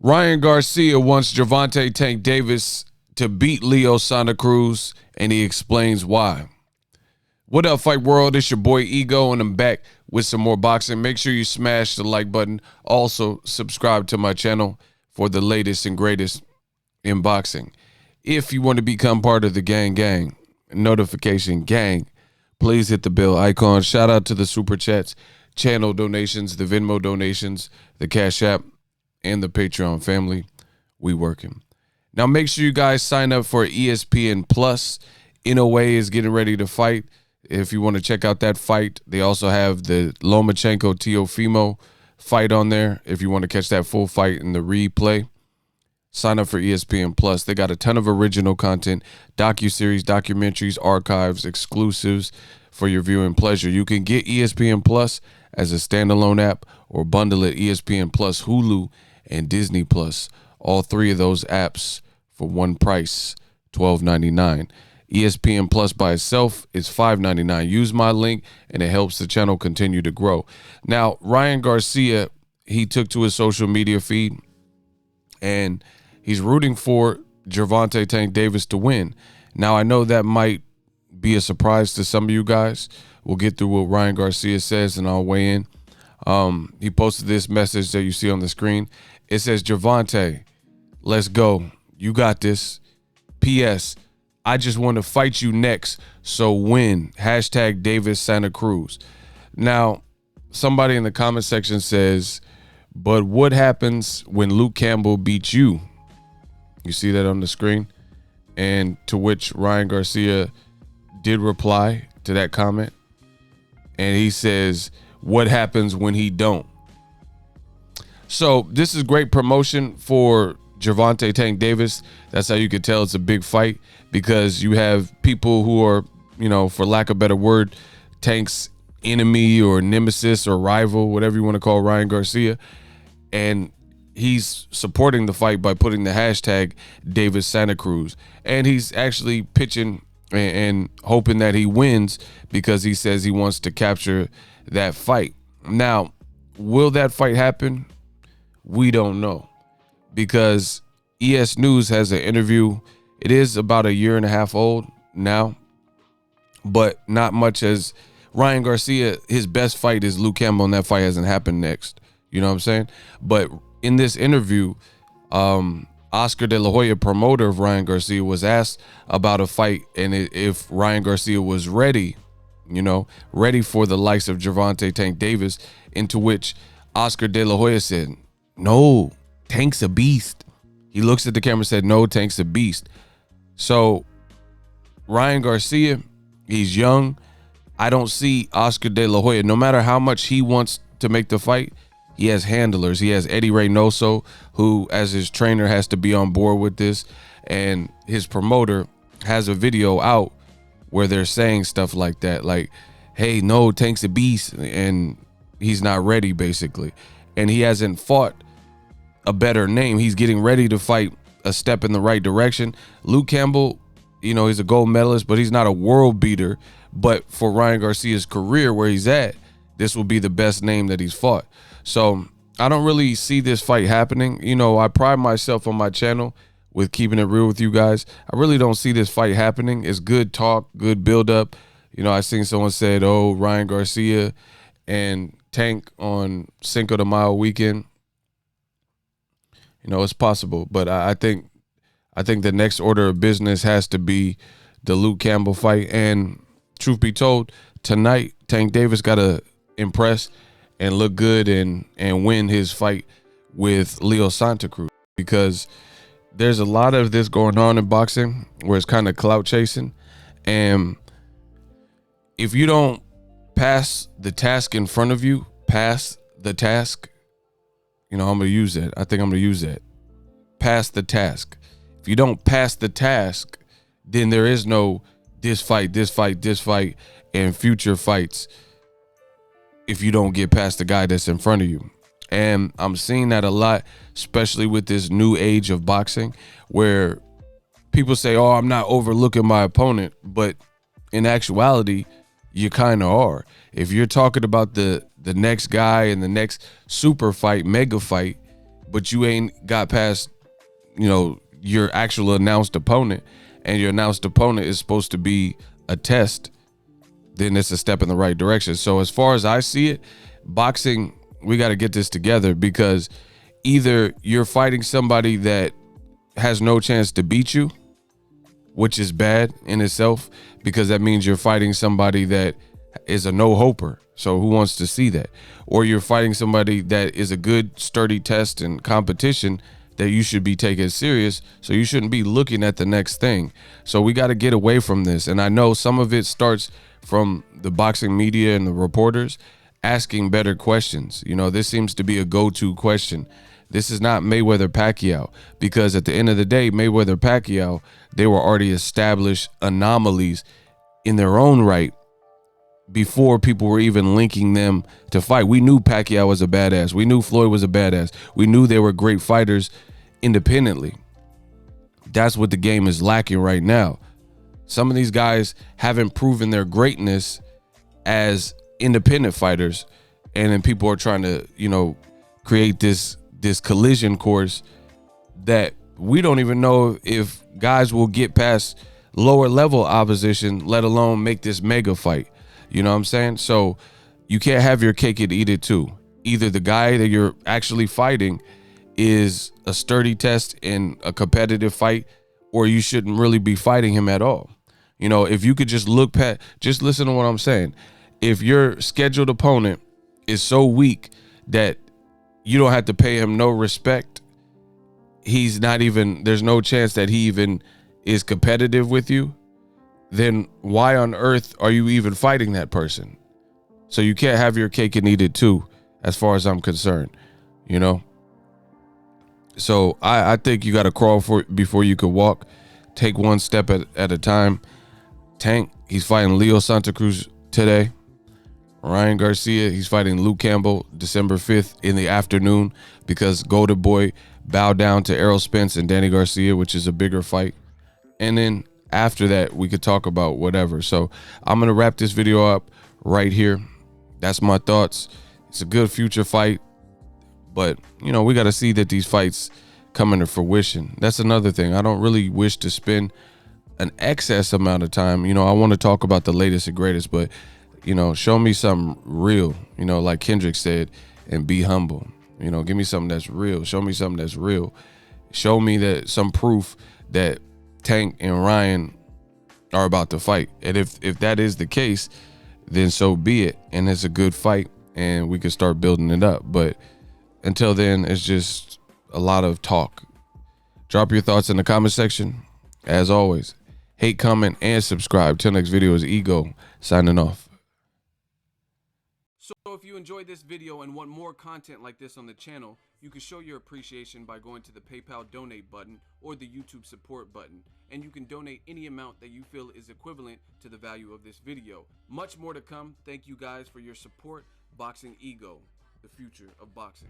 Ryan Garcia wants Gervonta Tank Davis to beat Leo Santa Cruz, and he explains why. What up, Fight World? It's your boy Ego, and I'm back with some more boxing. Make sure you smash the like button. Also, subscribe to my channel for the latest and greatest in boxing. If you want to become part of the gang, notification gang, please hit the bell icon. Shout out to the Super Chats, channel donations, the Venmo donations, the Cash App, and the Patreon family. We working. Now make sure you guys sign up for ESPN Plus. NOA is getting ready to fight. If you want to check out that fight, they also have the Lomachenko Teofimo fight on there. If you want to catch that full fight in the replay, sign up for ESPN Plus. They got a ton of original content, docuseries, documentaries, archives, exclusives for your viewing pleasure. You can get ESPN Plus as a standalone app or bundle it ESPN Plus, Hulu, and Disney Plus. All three of those apps for one price, $12.99. ESPN Plus by itself is $5.99. Use my link, and it helps the channel continue to grow. Now, Ryan Garcia, he took to his social media feed, and he's rooting for Gervonta Tank Davis to win. Now, I know that might be a surprise to some of you guys. We'll get through what Ryan Garcia says, and I'll weigh in. He posted this message that you see on the screen. It says, Gervonta, let's go. You got this. P.S. I just want to fight you next, so win. Hashtag Davis Santa Cruz. Now, somebody in the comment section says, but what happens when Luke Campbell beats you? You see that on the screen? And to which Ryan Garcia did reply to that comment. And he says, what happens when he don't? So this is great promotion for Gervonta Tank Davis. That's how you can tell it's a big fight, because you have people who are, for lack of a better word, Tank's enemy or nemesis or rival, whatever you want to call Ryan Garcia. And he's supporting the fight by putting the hashtag Davis Santa Cruz. And he's actually pitching and hoping that he wins, because he says he wants to capture that fight. Now, will that fight happen? We don't know, because ES News has an interview. It is about a year and a half old now, but not much as Ryan Garcia, his best fight is Luke Campbell, and that fight hasn't happened next. You know what I'm saying? But in this interview, Oscar De La Hoya, promoter of Ryan Garcia, was asked about a fight and if Ryan Garcia was ready, ready for the likes of Gervonta Tank Davis, into which Oscar De La Hoya said, no, Tank's a beast. He looks at the camera and said, no, Tank's a beast. So Ryan Garcia, he's young. I don't see Oscar De La Hoya, no matter how much he wants to make the fight, he has handlers. He has Eddie Reynoso, who as his trainer has to be on board with this. And his promoter has a video out where they're saying stuff like that. Like, hey, no, Tank's a beast. And he's not ready, basically. And he hasn't fought a better name. He's getting ready to fight a step in the right direction. Luke Campbell, he's a gold medalist, but he's not a world beater. But for Ryan Garcia's career, where he's at, this will be the best name that he's fought. So I don't really see this fight happening. I pride myself on my channel with keeping it real with you guys. I really don't see this fight happening. It's good talk, good build-up. I seen someone said, oh, Ryan Garcia and Tank on Cinco de Mayo weekend. It's possible, but I think the next order of business has to be the Luke Campbell fight. And truth be told, tonight Tank Davis got to impress and look good and win his fight with Leo Santa Cruz, because there's a lot of this going on in boxing where it's kind of clout chasing, and if you don't pass the task in front of you, pass the task. I'm going to use that. I think I'm going to use that. Pass the task. If you don't pass the task, then there is no this fight, and future fights if you don't get past the guy that's in front of you. And I'm seeing that a lot, especially with this new age of boxing, where people say, oh, I'm not overlooking my opponent. But in actuality, you kind of are. If you're talking about the next guy and the next super fight, mega fight, but you ain't got past, your actual announced opponent, and your announced opponent is supposed to be a test, then it's a step in the right direction. So as far as I see it, boxing, we got to get this together, because either you're fighting somebody that has no chance to beat you, which is bad in itself, because that means you're fighting somebody that is a no-hoper. So who wants to see that? Or you're fighting somebody that is a good, sturdy test and competition that you should be taking serious, so you shouldn't be looking at the next thing. So we got to get away from this. And I know some of it starts from the boxing media and the reporters asking better questions. This seems to be a go-to question. This is not Mayweather-Pacquiao, because at the end of the day, Mayweather-Pacquiao, they were already established anomalies in their own right before people were even linking them to fight. We knew Pacquiao was a badass. We knew Floyd was a badass. We knew they were great fighters independently. That's what the game is lacking right now. Some of these guys haven't proven their greatness as independent fighters, and then people are trying to, create this collision course that we don't even know if guys will get past lower level opposition, let alone make this mega fight. You know what I'm saying? So you can't have your cake and eat it too. Either the guy that you're actually fighting is a sturdy test in a competitive fight, or you shouldn't really be fighting him at all. If you could just just listen to what I'm saying. If your scheduled opponent is so weak that you don't have to pay him no respect, there's no chance that he even is competitive with you, then why on earth are you even fighting that person? So you can't have your cake and eat it too, as far as I'm concerned, So I think you got to crawl before you can walk. Take one step at a time. Tank, he's fighting Leo Santa Cruz today. Ryan Garcia, he's fighting Luke Campbell December 5th in the afternoon, because Golden Boy bowed down to Errol Spence and Danny Garcia, which is a bigger fight. And then after that, we could talk about whatever. So I'm going to wrap this video up right here. That's my thoughts. It's a good future fight, but, we got to see that these fights come into fruition. That's another thing. I don't really wish to spend an excess amount of time. I want to talk about the latest and greatest, but, show me something real, like Kendrick said, and be humble. Give me something that's real. Show me something that's real. Show me that some proof that Tank and Ryan are about to fight. And if that is the case, then so be it. And it's a good fight, and we can start building it up. But until then, it's just a lot of talk. Drop your thoughts in the comment section. As always, hate, comment, and subscribe. Till next video is Ego signing off. So if you enjoyed this video and want more content like this on the channel, you can show your appreciation by going to the PayPal donate button or the YouTube support button, and you can donate any amount that you feel is equivalent to the value of this video. Much more to come. Thank you guys for your support. Boxing Ego, the future of boxing.